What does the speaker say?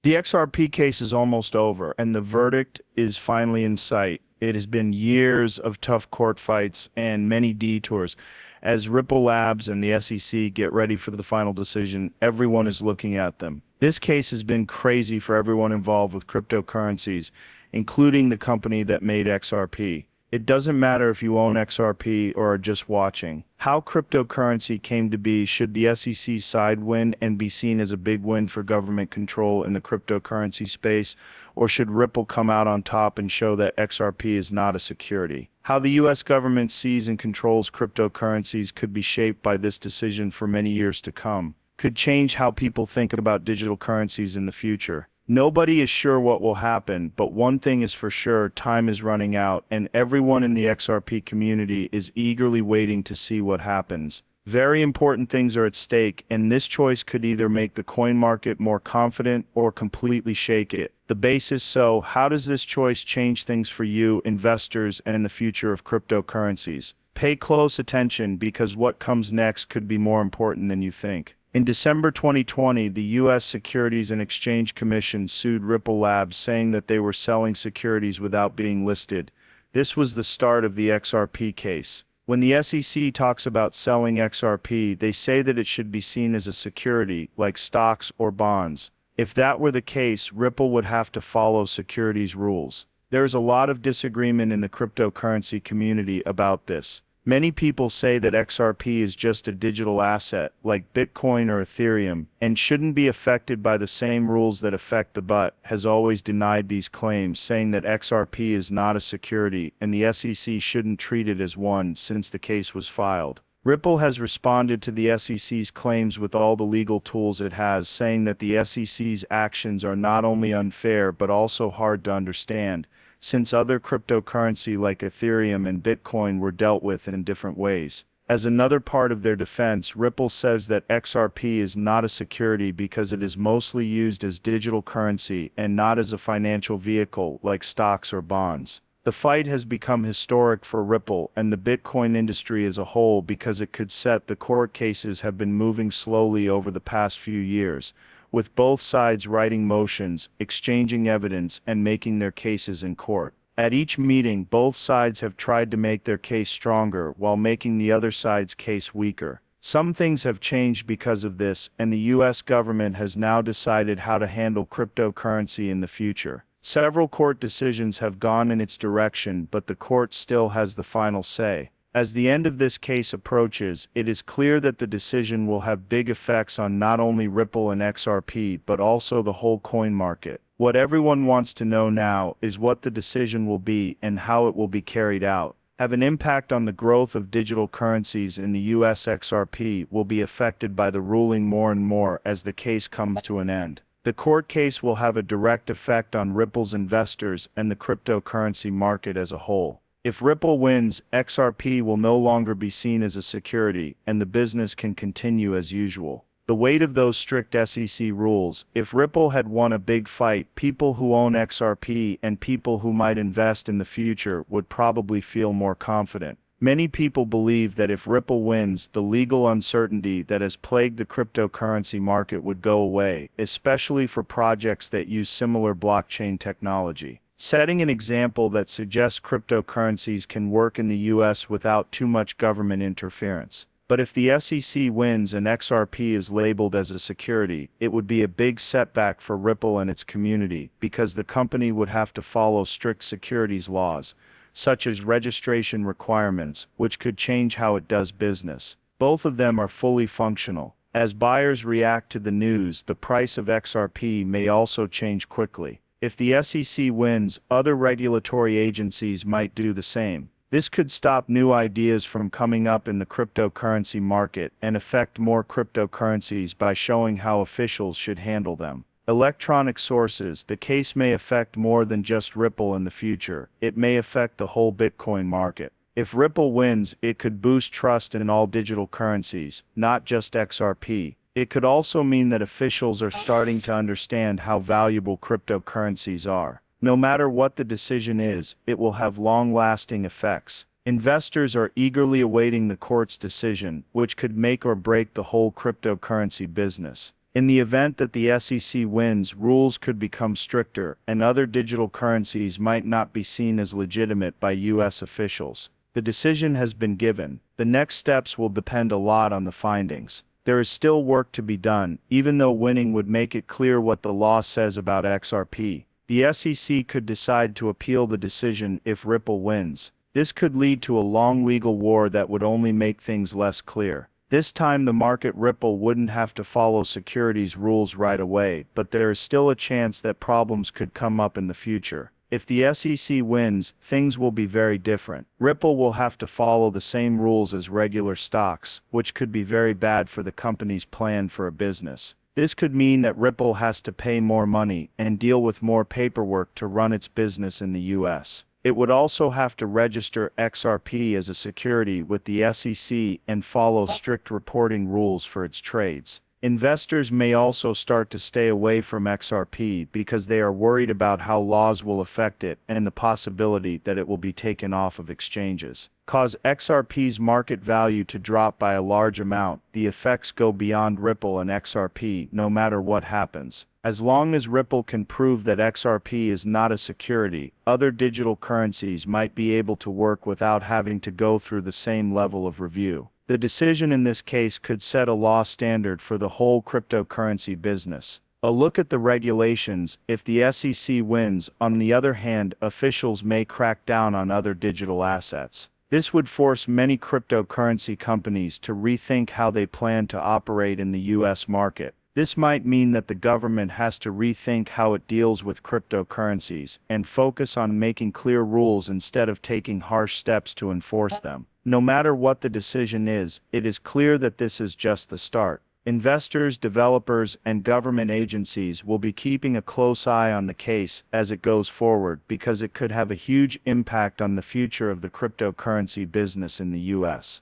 The XRP case is almost over, and the verdict is finally in sight. It has been years of tough court fights and many detours. As Ripple Labs and the SEC get ready for the final decision, everyone is looking at them. This case has been crazy for everyone involved with cryptocurrencies, including the company that made XRP. It doesn't matter if you own XRP or are just watching. How cryptocurrency came to be, should the SEC side win and be seen as a big win for government control in the cryptocurrency space, or should Ripple come out on top and show that XRP is not a security? How the US government sees and controls cryptocurrencies could be shaped by this decision for many years to come. Could change how people think about digital currencies in the future. Nobody is sure what will happen, but one thing is for sure: time is running out, and everyone in the XRP community is eagerly waiting to see what happens. Very important things are at stake, and this choice could either make the coin market more confident or completely shake it. The basis: so how does this choice change things for you, investors, and the future of cryptocurrencies? Pay close attention, because what comes next could be more important than you think. In December 2020, the U.S. Securities and Exchange Commission sued Ripple Labs, saying that they were selling securities without being listed. This was the start of the XRP case. When the SEC talks about selling XRP, they say that it should be seen as a security, like stocks or bonds. If that were the case, Ripple would have to follow securities rules. There is a lot of disagreement in the cryptocurrency community about this. Many people say that XRP is just a digital asset, like Bitcoin or Ethereum, and shouldn't be affected by the same rules that affect the BUT, has always denied these claims, saying that XRP is not a security and the SEC shouldn't treat it as one since the case was filed. Ripple has responded to the SEC's claims with all the legal tools it has, saying that the SEC's actions are not only unfair but also hard to understand, since other cryptocurrency like Ethereum and Bitcoin were dealt with in different ways. As another part of their defense, Ripple says that XRP is not a security because it is mostly used as digital currency and not as a financial vehicle like stocks or bonds. The fight has become historic for Ripple and the Bitcoin industry as a whole because it could set the court cases have been moving slowly over the past few years, with both sides writing motions, exchanging evidence, and making their cases in court. At each meeting, both sides have tried to make their case stronger while making the other side's case weaker. Some things have changed because of this, and the US government has now decided how to handle cryptocurrency in the future. Several court decisions have gone in its direction, but the court still has the final say. As the end of this case approaches, it is clear that the decision will have big effects on not only Ripple and XRP but also the whole coin market. What everyone wants to know now is what the decision will be and how it will be carried out. Have an impact on the growth of digital currencies in the US. XRP will be affected by the ruling more and more as the case comes to an end. The court case will have a direct effect on Ripple's investors and the cryptocurrency market as a whole. If Ripple wins, XRP will no longer be seen as a security, and the business can continue as usual. The weight of those strict SEC rules: if Ripple had won a big fight, people who own XRP and people who might invest in the future would probably feel more confident. Many people believe that if Ripple wins, the legal uncertainty that has plagued the cryptocurrency market would go away, especially for projects that use similar blockchain technology. Setting an example that suggests cryptocurrencies can work in the US without too much government interference. But if the SEC wins and XRP is labeled as a security, it would be a big setback for Ripple and its community, because the company would have to follow strict securities laws, such as registration requirements, which could change how it does business. Both of them are fully functional. As buyers react to the news, the price of XRP may also change quickly. If the SEC wins, other regulatory agencies might do the same. This could stop new ideas from coming up in the cryptocurrency market and affect more cryptocurrencies by showing how officials should handle them. Electronic sources: the case may affect more than just Ripple in the future. It may affect the whole Bitcoin market. If Ripple wins, it could boost trust in all digital currencies, not just XRP. It could also mean that officials are starting to understand how valuable cryptocurrencies are. No matter what the decision is, it will have long-lasting effects. Investors are eagerly awaiting the court's decision, which could make or break the whole cryptocurrency business. In the event that the SEC wins, rules could become stricter, and other digital currencies might not be seen as legitimate by U.S. officials. The decision has been given. The next steps will depend a lot on the findings. There is still work to be done, even though winning would make it clear what the law says about XRP. The SEC could decide to appeal the decision if Ripple wins. This could lead to a long legal war that would only make things less clear. This time the market Ripple wouldn't have to follow securities rules right away, but there is still a chance that problems could come up in the future. If the SEC wins, things will be very different. Ripple will have to follow the same rules as regular stocks, which could be very bad for the company's plan for a business. This could mean that Ripple has to pay more money and deal with more paperwork to run its business in the US. It would also have to register XRP as a security with the SEC and follow strict reporting rules for its trades. Investors may also start to stay away from XRP because they are worried about how laws will affect it and the possibility that it will be taken off of exchanges. Cause XRP's market value to drop by a large amount. The effects go beyond Ripple and XRP no matter what happens. As long as Ripple can prove that XRP is not a security, other digital currencies might be able to work without having to go through the same level of review. The decision in this case could set a law standard for the whole cryptocurrency business. A look at the regulations. If the SEC wins, on the other hand, officials may crack down on other digital assets. This would force many cryptocurrency companies to rethink how they plan to operate in the US market. This might mean that the government has to rethink how it deals with cryptocurrencies and focus on making clear rules instead of taking harsh steps to enforce them. No matter what the decision is, it is clear that this is just the start. Investors, developers, and government agencies will be keeping a close eye on the case as it goes forward because it could have a huge impact on the future of the cryptocurrency business in the US.